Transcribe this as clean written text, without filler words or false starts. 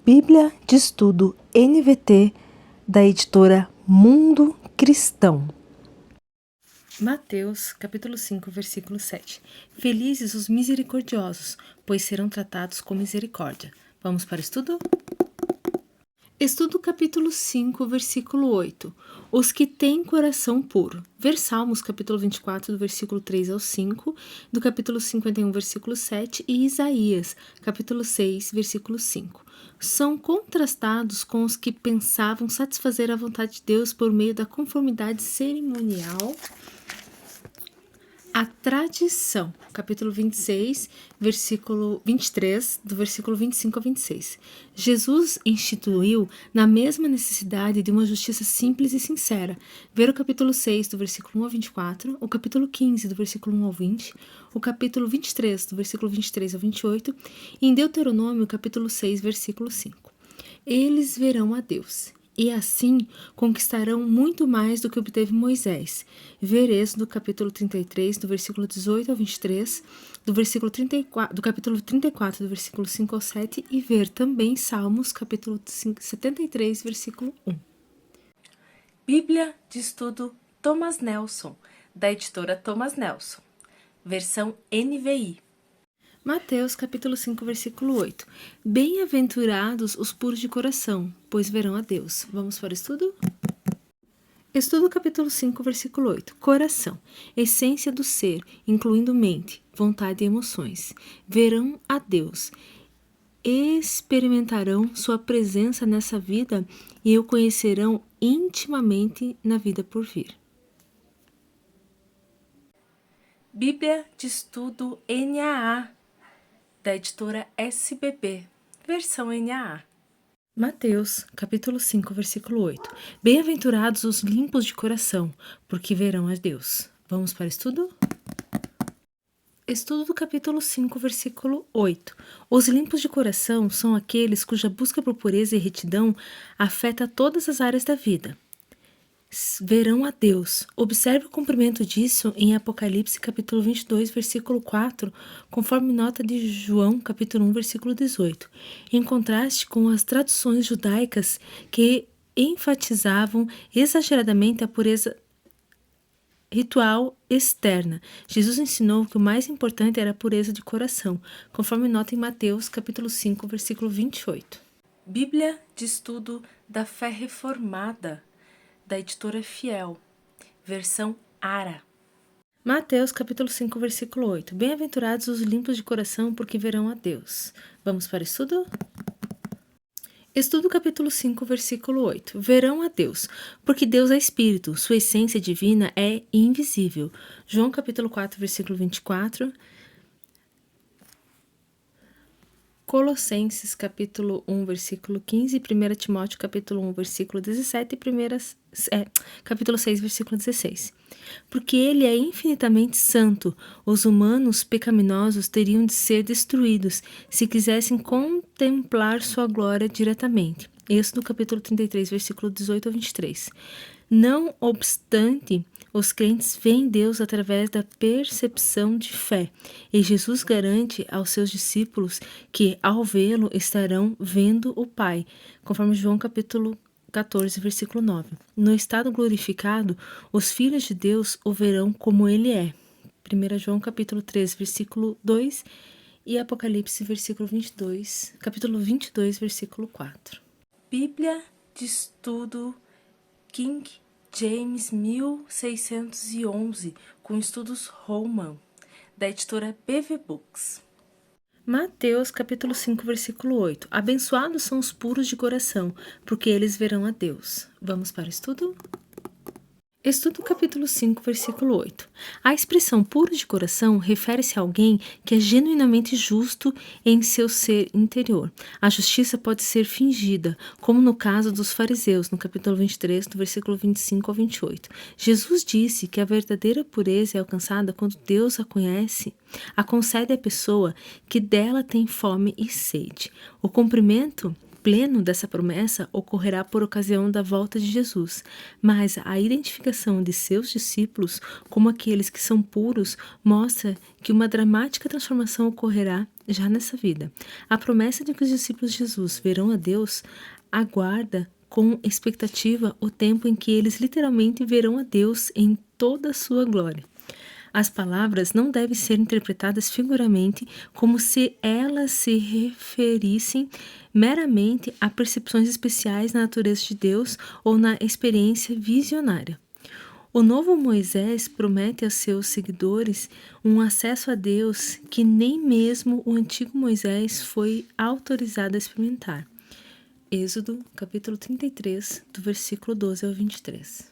Bíblia de Estudo NVT da editora Mundo Cristão. Mateus, capítulo 5, versículo 7. Felizes os misericordiosos, pois serão tratados com misericórdia. Vamos para o estudo? Estudo capítulo 5, versículo 8. Os que têm coração puro. Ver Salmos, capítulo 24, do versículo 3 ao 5, do capítulo 51, versículo 7, e Isaías, capítulo 6, versículo 5. São contrastados com os que pensavam satisfazer a vontade de Deus por meio da conformidade cerimonial à tradição, capítulo 26, versículo 23, do versículo 25 a 26. Jesus instituiu na mesma necessidade de uma justiça simples e sincera. Ver o capítulo 6, do versículo 1 ao 24, o capítulo 15, do versículo 1 ao 20, o capítulo 23, do versículo 23 ao 28, e em Deuteronômio, capítulo 6, versículo 5. Eles verão a Deus. E assim conquistarão muito mais do que obteve Moisés. Ver Êxodo, capítulo 33, do versículo 18 ao 23, do capítulo 34, do versículo 5 ao 7, e ver também Salmos, capítulo 73, versículo 1. Bíblia de Estudo Thomas Nelson, da editora Thomas Nelson, versão NVI. Mateus, capítulo 5, versículo 8. Bem-aventurados os puros de coração, pois verão a Deus. Vamos para o estudo? Estudo capítulo 5, versículo 8. Coração, essência do ser, incluindo mente, vontade e emoções. Verão a Deus. Experimentarão sua presença nessa vida e o conhecerão intimamente na vida por vir. Bíblia de Estudo NAA, da editora SBB, versão NAA. Mateus, capítulo 5, versículo 8. Bem-aventurados os limpos de coração, porque verão a Deus. Vamos para o estudo? Estudo do capítulo 5, versículo 8. Os limpos de coração são aqueles cuja busca por pureza e retidão afeta todas as áreas da vida. Verão a Deus. Observe o cumprimento disso em Apocalipse, capítulo 22, versículo 4, conforme nota de João, capítulo 1, versículo 18, em contraste com as traduções judaicas que enfatizavam exageradamente a pureza ritual externa. Jesus ensinou que o mais importante era a pureza de coração, conforme nota em Mateus, capítulo 5, versículo 28. Bíblia de Estudo da Fé Reformada, da editora Fiel, versão ARA. Mateus, capítulo 5, versículo 8. Bem-aventurados os limpos de coração, porque verão a Deus. Vamos para o estudo? Estudo capítulo 5, versículo 8. Verão a Deus, porque Deus é Espírito, sua essência divina é invisível. João, capítulo 4, versículo 24. Colossenses, capítulo 1, versículo 15, 1 Timóteo, capítulo 1, versículo 17 e capítulo 6, versículo 16. Porque ele é infinitamente santo, os humanos pecaminosos teriam de ser destruídos se quisessem contemplar sua glória diretamente. Êxodo, capítulo 33, versículo 18 a 23. Não obstante, os crentes veem Deus através da percepção de fé, e Jesus garante aos seus discípulos que, ao vê-lo, estarão vendo o Pai, conforme João capítulo 14, versículo 9. No estado glorificado, os filhos de Deus o verão como ele é. 1 João capítulo 3, versículo 2 e Apocalipse capítulo 22, versículo 4. Bíblia de Estudo King James 1611, com estudos Holman, da editora BV Books. Mateus, capítulo 5, versículo 8. Abençoados são os puros de coração, porque eles verão a Deus. Vamos para o estudo? Estudo capítulo 5, versículo 8. A expressão puro de coração refere-se a alguém que é genuinamente justo em seu ser interior. A justiça pode ser fingida, como no caso dos fariseus, no capítulo 23, do versículo 25 ao 28. Jesus disse que a verdadeira pureza é alcançada quando Deus a concede à pessoa que dela tem fome e sede. O cumprimento pleno dessa promessa ocorrerá por ocasião da volta de Jesus, mas a identificação de seus discípulos como aqueles que são puros mostra que uma dramática transformação ocorrerá já nessa vida. A promessa de que os discípulos de Jesus verão a Deus aguarda com expectativa o tempo em que eles literalmente verão a Deus em toda a sua glória. As palavras não devem ser interpretadas figuramente como se elas se referissem meramente a percepções especiais na natureza de Deus ou na experiência visionária. O novo Moisés promete aos seus seguidores um acesso a Deus que nem mesmo o antigo Moisés foi autorizado a experimentar. Êxodo, capítulo 33, do versículo 12 ao 23.